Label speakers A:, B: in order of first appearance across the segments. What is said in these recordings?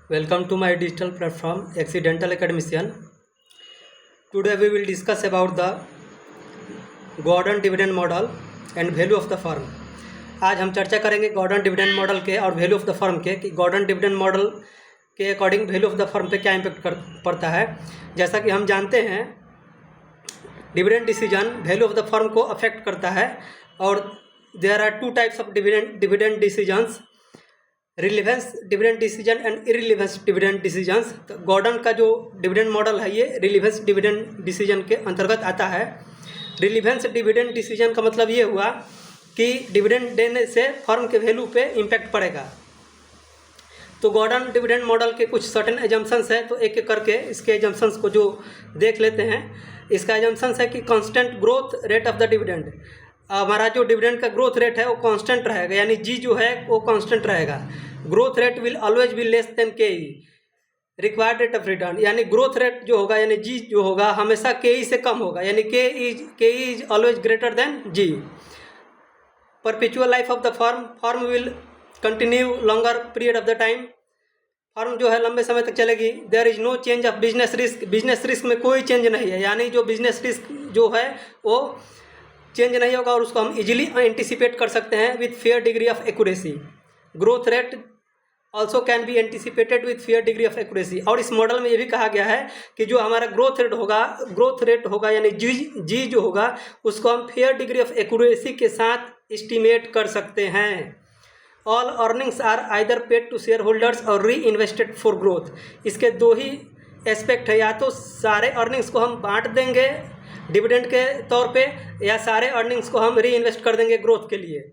A: Welcome to my digital platform Accidental Academician. Today we will discuss about the Gordon dividend model and value of the firm. आज हम चर्चा करेंगे Gordon dividend model के और value of the firm के कि Gordon dividend model के according value of the firm पे क्या इम्पेक्ट पड़ता है। जैसा कि हम जानते हैं dividend decision value of the firm को अफेक्ट करता है और there are two types of dividend decisions, relevance dividend decision and irrelevance dividend decisions. तो गॉर्डन का जो डिविडेंड मॉडल है ये रिलेवेंस डिविडेंड डिसीजन के अंतर्गत आता है। रिलेवेंस डिविडेंड डिसीजन का मतलब ये हुआ कि डिविडेंड देने से फर्म के वैल्यू पे इम्पैक्ट पड़ेगा। तो गॉर्डन डिविडेंड मॉडल के कुछ सर्टेन एजम्पशंस है, तो एक एक करके इसके एजम्पशंस को जो देख लेते हैं। इसका एजम्पशंस है कि constant growth rate of the dividend, हमारा जो डिविडेंड का ग्रोथ रेट है वो कांस्टेंट रहेगा, यानी जी जो है वो कांस्टेंट रहेगा। Growth rate will always be less than के ई रिक्वायर्ड रेट ऑफ रिटर्न, यानी ग्रोथ रेट जो होगा यानी जी जो होगा हमेशा के ई से कम होगा, यानी K E is always greater than G. Perpetual life of the firm will continue longer period of the time, firm जो है लंबे समय तक चलेगी। There is no change of business risk, business risk में कोई चेंज नहीं है, यानी जो बिजनेस रिस्क जो है वो चेंज नहीं होगा और उसको हम इजीली एंटिसिपेट कर सकते हैं with fair degree of accuracy. Growth rate also can be anticipated with fair degree of accuracy. और इस मॉडल में ये भी कहा गया है कि जो हमारा ग्रोथ रेट होगा यानी जी जो होगा उसको हम फेयर डिग्री ऑफ एक्यूरेसी के साथ एस्टिमेट कर सकते हैं। All earnings are either paid to shareholders और री इन्वेस्टेड फॉर ग्रोथ। इसके दो ही एस्पेक्ट है, या तो सारे अर्निंग्स को हम बांट देंगे डिविडेंड के तौर पे, या सारे अर्निंग्स को हम री इन्वेस्ट कर देंगे ग्रोथ के लिए।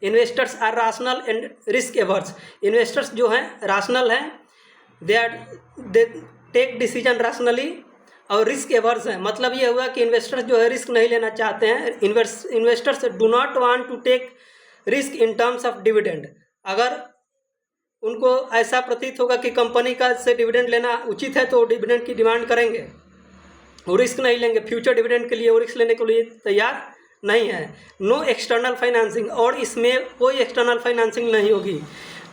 A: Investors are rational and risk averse. Investors जो हैं राशनल हैं, दे टेक डिसीजन राशनली, और रिस्क एवर्स हैं, मतलब ये हुआ कि इन्वेस्टर्स जो है रिस्क नहीं लेना चाहते हैं। Investors do not want to take risk in terms of dividend. अगर उनको ऐसा प्रतीत होगा कि कंपनी का से डिविडेंड लेना उचित है तो डिविडेंड की डिमांड करेंगे, वो रिस्क नहीं लेंगे। फ्यूचर डिविडेंड के लिए वो रिस्क लेने के लिए तैयार नहीं है। नो एक्सटर्नल फाइनेंसिंग, और इसमें कोई एक्सटर्नल फाइनेंसिंग नहीं होगी।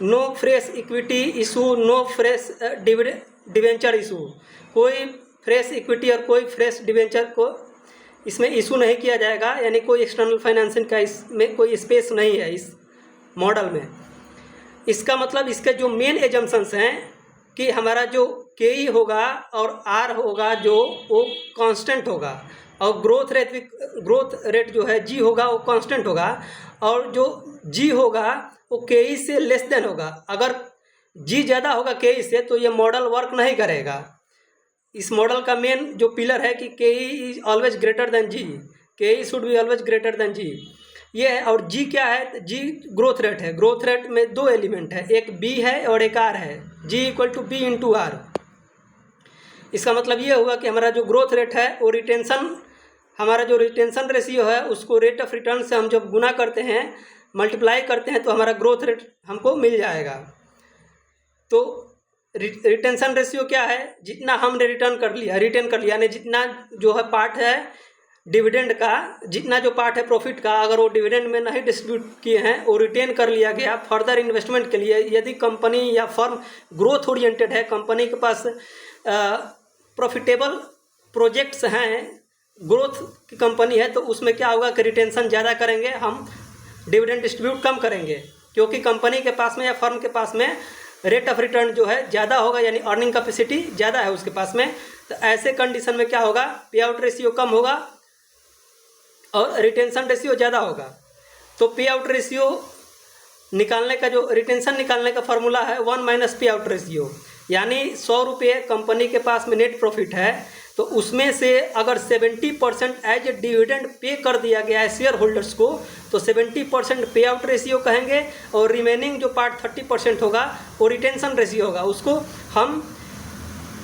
A: No fresh equity issue, no fresh debenture issue, कोई फ्रेश इक्विटी और कोई फ्रेश डिवेंचर को इसमें इशू नहीं किया जाएगा, यानी कोई एक्सटर्नल फाइनेंसिंग का इसमें कोई स्पेस नहीं है इस मॉडल में। इसका मतलब इसके जो मेन एजम्पशंस हैं कि हमारा जो के ई होगा और आर होगा जो वो कांस्टेंट होगा, और ग्रोथ रेट जो है जी होगा वो कांस्टेंट होगा, और जो जी होगा वो के ई से लेस देन होगा। अगर जी ज़्यादा होगा के ई से तो ये मॉडल वर्क नहीं करेगा। इस मॉडल का मेन जो पिलर है कि K E is always greater than G, K E should be always greater than G, ये है। और जी क्या है? जी ग्रोथ रेट है। ग्रोथ रेट में दो एलिमेंट है, एक बी है और एक आर है। G equal to B into R. इसका मतलब ये हुआ कि हमारा जो ग्रोथ रेट है वो हमारा जो रिटेंशन रेशियो है उसको रेट ऑफ रिटर्न से हम जब गुना करते हैं, मल्टीप्लाई करते हैं, तो हमारा ग्रोथ रेट हमको मिल जाएगा। तो रिटेंशन रेशियो क्या है? जितना हमने रिटेन कर लिया, यानी जितना जो है पार्ट है डिविडेंड का, जितना जो पार्ट है प्रॉफिट का, अगर वो डिविडेंड में नहीं डिस्ट्रीब्यूट किए हैं वो रिटेन कर लिया गया फर्दर इन्वेस्टमेंट के लिए। यदि कंपनी या फर्म ग्रोथ ओरिएंटेड है, कंपनी के पास प्रॉफिटेबल प्रोजेक्ट्स हैं, ग्रोथ की कंपनी है, तो उसमें क्या होगा कि रिटेंशन ज़्यादा करेंगे, हम डिविडेंड डिस्ट्रीब्यूट कम करेंगे, क्योंकि कंपनी के पास में या फर्म के पास में रेट ऑफ रिटर्न जो है ज़्यादा होगा, यानी अर्निंग कैपेसिटी ज़्यादा है उसके पास में। तो ऐसे कंडीशन में क्या होगा? पे आउट रेशियो कम होगा और रिटेंशन रेशियो ज़्यादा होगा। तो पे आउट रेशियो निकालने का, जो रिटेंशन निकालने का फार्मूला है 1 माइनस पे आउट रेशियो, यानी 100 रुपये कंपनी के पास में नेट प्रॉफिट है, तो उसमें से अगर 70% एज ए डिविडेंड पे कर दिया गया है शेयर होल्डर्स को, तो 70% पे आउट रेशियो कहेंगे, और रिमेनिंग जो पार्ट 30% होगा वो रिटेंशन रेशियो होगा, उसको हम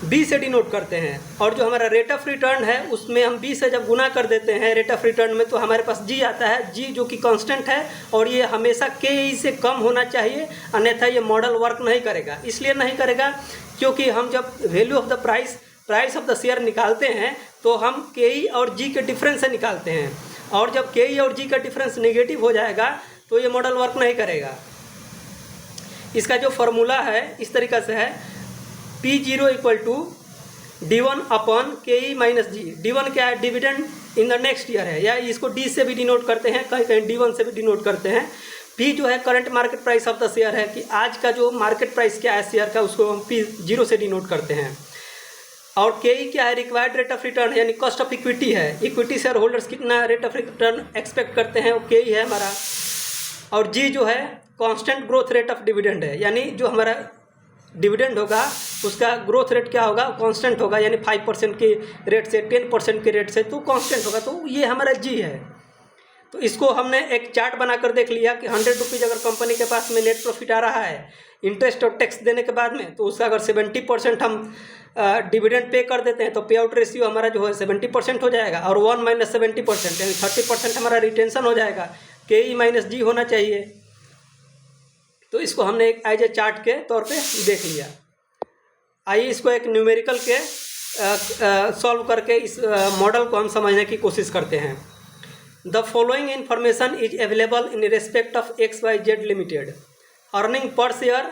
A: बी से डिनोट करते हैं। और जो हमारा रेट ऑफ रिटर्न है उसमें हम बी से जब गुना कर देते हैं रेट ऑफ रिटर्न में, तो हमारे पास जी आता है, जी जो कि कांस्टेंट है, और ये हमेशा के ई से कम होना चाहिए, अन्यथा ये मॉडल वर्क नहीं करेगा। इसलिए नहीं करेगा क्योंकि हम जब value of the price of the share निकालते हैं तो हम के ई और जी के डिफरेंस से निकालते हैं, और जब के ई और जी का डिफरेंस नेगेटिव हो जाएगा तो ये मॉडल वर्क नहीं करेगा। इसका जो फॉर्मूला है इस तरीक़ा से है, P0 equal to D1 upon KE minus G. D1 क्या है, dividend in the next year है, या इसको D से भी डिनोट करते हैं, कहीं कहीं D1 से भी डिनोट करते हैं। P जो है current market price of the share है, कि आज का जो मार्केट प्राइस क्या है शेयर का, उसको हम P0 से डिनोट करते हैं। और KE क्या है, रिक्वायर्ड रेट ऑफ रिटर्न यानी कॉस्ट ऑफ इक्विटी है, इक्विटी शेयर होल्डर्स कितना रेट ऑफ रिटर्न एक्सपेक्ट करते हैं, वो KE है हमारा। और G जो है constant growth rate of dividend है, यानी जो हमारा डिविडेंड होगा उसका ग्रोथ रेट क्या होगा, कांस्टेंट होगा, यानी 5% के रेट से 10% के रेट से तो कांस्टेंट होगा, तो ये हमारा G है। तो इसको हमने एक चार्ट बनाकर देख लिया कि 100 रुपीज़ अगर कंपनी के पास में नेट प्रॉफिट आ रहा है इंटरेस्ट और टैक्स देने के बाद में, तो उसका अगर 70% हम डिविडेंड पे कर देते हैं तो पे आउट रेशियो हमारा जो है 70% हो जाएगा, और 1 माइनस 70% यानी 30% हमारा रिटेंशन हो जाएगा, KE माइनस G होना चाहिए। तो इसको हमने एक एज ए चार्ट के तौर पे देख लिया। आइए इसको एक न्यूमेरिकल के सॉल्व करके इस मॉडल को हम समझने की कोशिश करते हैं। The following information is available in respect of XYZ limited. Earning per share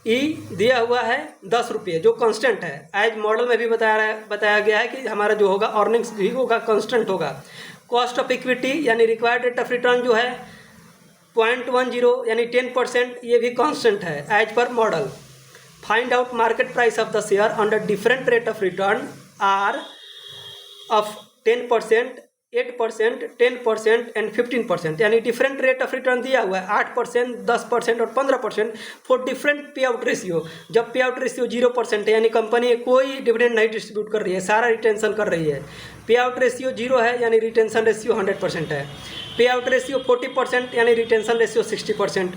A: E दिया हुआ है 10 रुपये, जो कांस्टेंट है। एज मॉडल में भी बताया गया है कि हमारा जो होगा अर्निंग्स भी होगा कांस्टेंट होगा। कॉस्ट ऑफ इक्विटी यानी रिक्वायर्ड रेट ऑफ रिटर्न जो है 0.10 यानी 10%, ये भी कांस्टेंट है as per model. Find out market price of the share under different rate of return R of 10%, 8%, 10% and 15%, यानी डिफरेंट रेट ऑफ रिटर्न दिया हुआ है 8%, 10% और 15% फॉर डिफरेंट पे आउट रेशियो। जब पे आउट रेशियो 0% है यानी कंपनी कोई डिविडेंड नहीं डिस्ट्रीब्यूट कर रही है, सारा रिटेंशन कर रही है। पे आउट रेशियो 0 है यानी रिटेंशन रेशियो 100% है। पे आउट रेशियो 40% यानी रिटेंशन रेशियो 60%,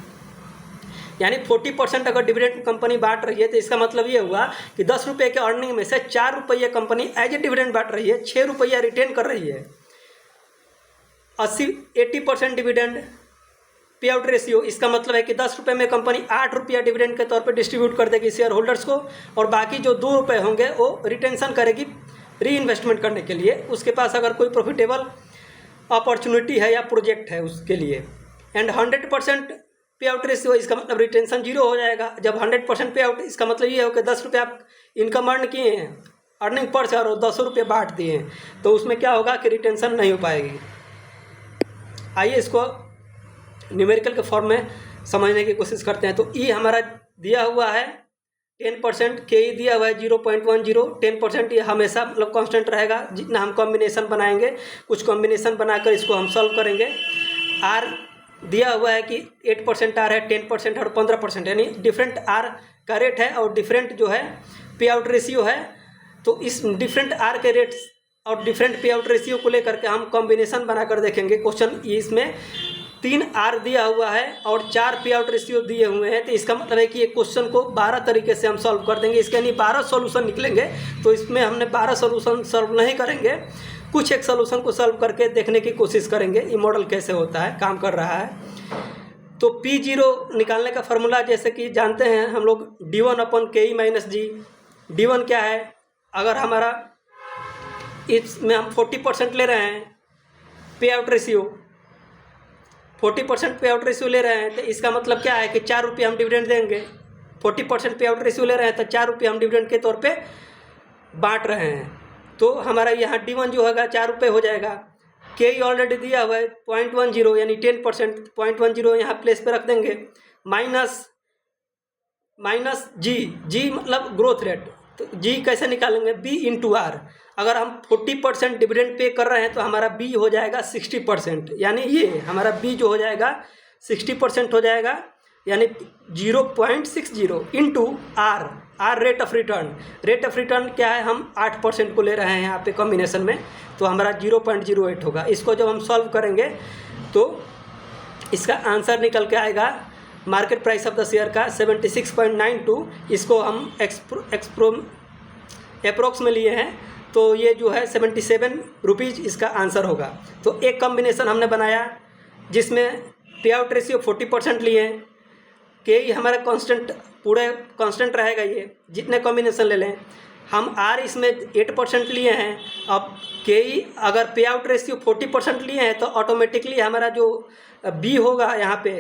A: यानी 40% अगर डिविडेंड कंपनी बांट रही है तो इसका मतलब ये हुआ कि 10 रुपये के अर्निंग में से 4 रुपये कंपनी एज ए डिविडेंड बांट रही है, 6 रुपया रिटेन कर रही है। 80% डिविडेंड पे आउट रेशियो, इसका मतलब है कि 10 रुपये में कंपनी 8 रुपया डिविडेंड के तौर पे डिस्ट्रीब्यूट कर देगी शेयर होल्डर्स को, और बाकी जो 2 रुपये होंगे वो रिटेंशन करेगी री इन्वेस्टमेंट करने के लिए, उसके पास अगर कोई प्रॉफिटेबल अपॉर्चुनिटी है या प्रोजेक्ट है उसके लिए। एंड 100% पे आउट रेशियो, इसका मतलब रिटेंशन 0 हो जाएगा। जब 100% पे आउट, इसका मतलब ये हो कि 10 रुपये आप इनकम अर्न किए हैं अर्निंग पर शेयर और 10 रुपये बांट दिए हैं, तो उसमें क्या होगा कि रिटेंशन नहीं हो पाएगी। आइए इसको न्यूमेरिकल के फॉर्म में समझने की कोशिश करते हैं। तो E हमारा दिया हुआ है 10%, KE दिया हुआ है 0.10, 10% ये हमेशा मतलब कांस्टेंट रहेगा जितना हम कॉम्बिनेशन बनाएंगे। कुछ कॉम्बिनेशन बनाकर इसको हम सॉल्व करेंगे। R दिया हुआ है कि 8% R है, 10% और 15%, यानी डिफरेंट R का रेट है और डिफरेंट जो है पे आउट रेशियो है। तो इस डिफरेंट R के रेट्स और डिफरेंट पे आउट रेशियो को लेकर के हम कॉम्बिनेशन बनाकर देखेंगे। क्वेश्चन इसमें 3 R दिया हुआ है और 4 पे आउट रेशियो दिए हुए हैं, तो इसका मतलब है कि ये क्वेश्चन को 12 तरीके से हम सॉल्व कर देंगे। इसके यानी 12 सॉल्यूशन निकलेंगे, तो इसमें हमने 12 सॉल्यूशन सॉल्व नहीं करेंगे, कुछ एक सॉल्यूशन को सॉल्व करके देखने की कोशिश करेंगे ये मॉडल कैसे होता है, काम कर रहा है। तो P0 निकालने का फार्मूला जैसे कि जानते हैं हम लोग, D1 upon KE minus G। D1 क्या है, अगर हमारा इसमें हम 40% ले रहे हैं पे आउट रेशियो, 40% पे आउट रेशियो ले रहे हैं, तो इसका मतलब क्या है कि 4 रुपये हम डिविडेंड देंगे। 40% पे आउट रेशियो ले रहे हैं तो 4 रुपये हम डिविडेंड के तौर पे बांट रहे हैं। तो हमारा यहाँ D1 जो होगा 4 रुपये हो जाएगा। KE ऑलरेडी दिया हुआ है 0.10 यानी 10%, 0.10 यहाँ प्लेस पे रख देंगे, माइनस G मतलब ग्रोथ रेट। तो G कैसे निकालेंगे, B इंटू R। अगर हम 40% डिविडेंड पे कर रहे हैं तो हमारा B हो जाएगा 60%, यानी ये हमारा B जो हो जाएगा 60% हो जाएगा, यानी 0.60 into R rate of return. Rate of return क्या है, हम 8% को ले रहे हैं यहाँ पे कॉम्बिनेशन में, तो हमारा 0.08 होगा। इसको जब हम सॉल्व करेंगे तो इसका आंसर निकल के आएगा market price of the share का 76.92। इसको हम अप्रोक्स में लिए हैं, तो ये जो है 77 रुपीज़ इसका आंसर होगा। तो एक कॉम्बिनेशन हमने बनाया जिसमें पे आउट रेशियो 40% लिए हैं, KE हमारा कांस्टेंट पूरे कांस्टेंट रहेगा, ये जितने कॉम्बिनेशन ले लें। हम R इसमें 8% लिए हैं। अब KE अगर पे आउट रेशियो 40% लिए हैं तो ऑटोमेटिकली हमारा जो B होगा यहाँ पे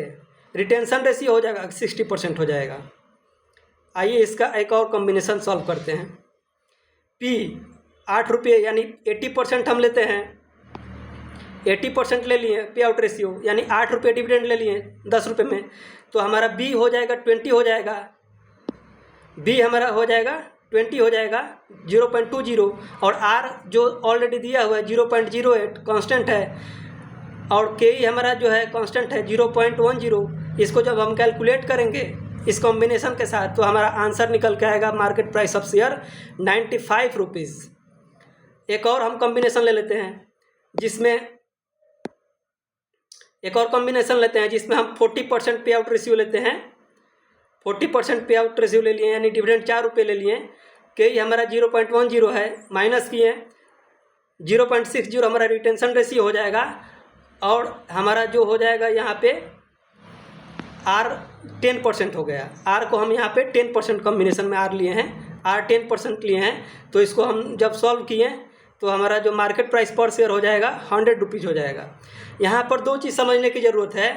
A: रिटेंशन रेशियो हो जाएगा 60% हो जाएगा। आइए इसका एक और कॉम्बिनेशन सॉल्व करते हैं। P 8 रुपये यानी 80% हम लेते हैं, 80% ले लिए पे आउट रेशियो, यानी 8 रुपये डिविडेंड ले लिए 10 रुपये में, तो हमारा B हो जाएगा 20 हो जाएगा, B हमारा हो जाएगा 20 हो जाएगा 0.20, और R जो ऑलरेडी दिया हुआ है 0.08 कांस्टेंट है, और KE हमारा जो है कांस्टेंट है 0.10। इसको जब हम कैलकुलेट करेंगे इस कॉम्बिनेशन के साथ तो हमारा आंसर निकल के आएगा market price of share 95 rupees. एक और हम कॉम्बिनेशन ले लेते हैं जिसमें हम 40% पे आउट रेशियो लेते हैं। 40% पे आउट रेशियो ले लिए यानी डिविडेंड 4 रुपये ले लिए। KE हमारा 0.10 है, माइनस किए 0.60 हमारा रिटेंशन रेशियो हो जाएगा, और हमारा जो हो जाएगा यहाँ पे R 10% हो गया। R को हम यहाँ पे 10% कॉम्बिनेशन में R लिए हैं, R 10% लिए हैं, तो इसको हम जब सॉल्व किए तो हमारा जो मार्केट प्राइस पर शेयर हो जाएगा 100 रुपीज़ हो जाएगा। यहाँ पर दो चीज़ समझने की ज़रूरत है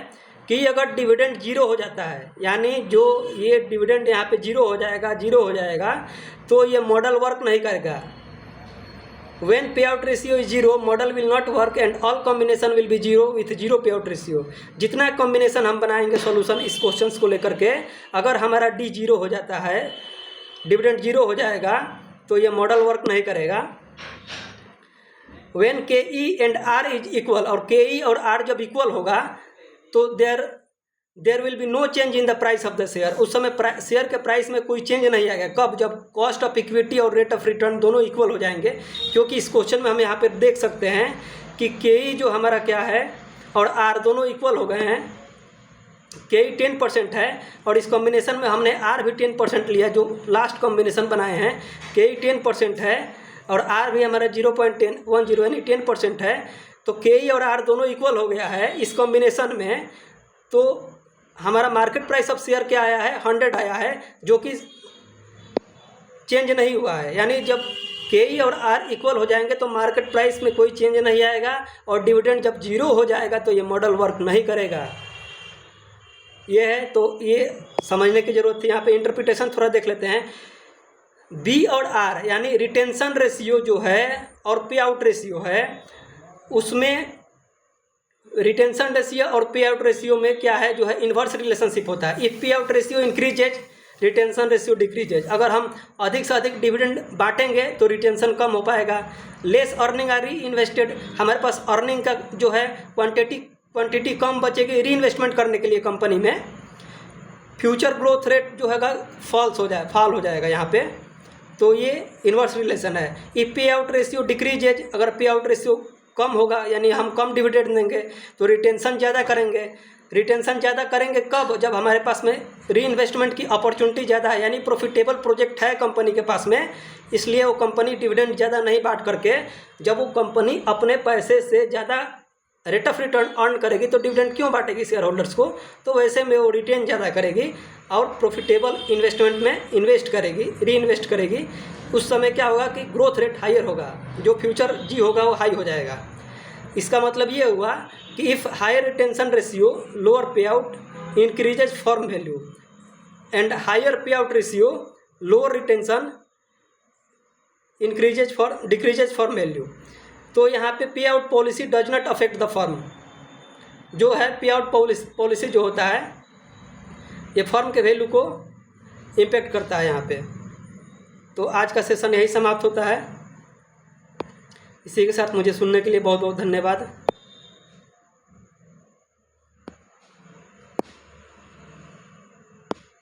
A: कि अगर डिविडेंड 0 हो जाता है, यानी जो ये डिविडेंड यहाँ पे 0 हो जाएगा तो ये मॉडल वर्क नहीं करेगा। When payout ratio is 0, model will not work and all combination will be 0 with 0 payout ratio। जितना कॉम्बिनेशन हम बनाएंगे सॉल्यूशन इस क्वेश्चंस को लेकर के, अगर हमारा D 0 हो जाता है, डिविडेंड 0 हो जाएगा तो ये मॉडल वर्क नहीं करेगा। When KE and R is equal, और KE और R जब इक्वल होगा तो there will be no change in the price of the share. उस समय शेयर के प्राइस में कोई चेंज नहीं आएगा। कब? जब कॉस्ट ऑफ इक्विटी और रेट ऑफ रिटर्न दोनों इक्वल हो जाएंगे, क्योंकि इस क्वेश्चन में हम यहाँ पे देख सकते हैं कि KE जो हमारा क्या है और R दोनों इक्वल हो गए हैं। KE 10% है और इस कॉम्बिनेशन में हमने R भी 10% लिया, जो लास्ट कॉम्बिनेशन बनाए हैं। KE 10% है और R भी हमारा 0.10 यानी 10% है, तो KE और R दोनों इक्वल हो गया है इस कॉम्बिनेशन में। तो हमारा मार्केट प्राइस ऑफ शेयर क्या आया है? 100 आया है, जो कि चेंज नहीं हुआ है। यानी जब KE और R इक्वल हो जाएंगे तो मार्केट प्राइस में कोई चेंज नहीं आएगा, और डिविडेंड जब 0 हो जाएगा तो ये मॉडल वर्क नहीं करेगा। ये है, तो ये समझने की ज़रूरत थी। यहाँ पे इंटरप्रिटेशन थोड़ा देख लेते हैं। B और R यानी रिटेंशन रेशियो जो है और पे आउट रेशियो है, उसमें रिटेंशन रेशियो और पे आउट रेशियो में क्या है, जो है इन्वर्स रिलेशनशिप होता है। इफ पे out ratio increases, retention ratio decreases. अगर हम अधिक से अधिक डिविडेंड बांटेंगे तो रिटेंशन कम हो पाएगा। लेस अर्निंग आर री इन्वेस्टेड, हमारे पास अर्निंग का जो है क्वांटिटी कम बचेगी री इन्वेस्टमेंट करने के लिए कंपनी में। फ्यूचर ग्रोथ रेट जो है फॉल हो जाएगा यहाँ पे। तो ये इन्वर्स रिलेशन है। इफ पे आउट रेशियो डिक्रीजेज, अगर पे आउट रेशियो कम होगा यानी हम कम डिविडेंड देंगे तो रिटेंशन ज़्यादा करेंगे। रिटेंशन ज़्यादा करेंगे कब? जब हमारे पास में री इन्वेस्टमेंट की अपॉर्चुनिटी ज़्यादा है, यानी प्रॉफिटेबल प्रोजेक्ट है कंपनी के पास में, इसलिए वो कंपनी डिविडेंड ज़्यादा नहीं बांट करके, जब वो कंपनी अपने पैसे से ज़्यादा रेट ऑफ रिटर्न अर्न करेगी तो डिविडेंड क्यों बांटेगी शेयर होल्डर्स को? तो वैसे में वो रिटेन ज़्यादा करेगी और प्रॉफिटेबल इन्वेस्टमेंट में इन्वेस्ट करेगी, री इन्वेस्ट करेगी। उस समय क्या होगा कि ग्रोथ रेट हायर होगा, जो फ्यूचर जी होगा वो हाई हो जाएगा। इसका मतलब ये हुआ कि if higher retention ratio lower pay out increases firm value and higher pay out ratio lower retention decreases firm value. तो यहाँ पे pay out policy does not affect the firm. जो है पे आउट पॉलिसी जो होता है ये फर्म के वैल्यू को इम्पेक्ट करता है यहाँ पे। तो आज का सेशन यही समाप्त होता है। इसी के साथ मुझे सुनने के लिए बहुत बहुत धन्यवाद।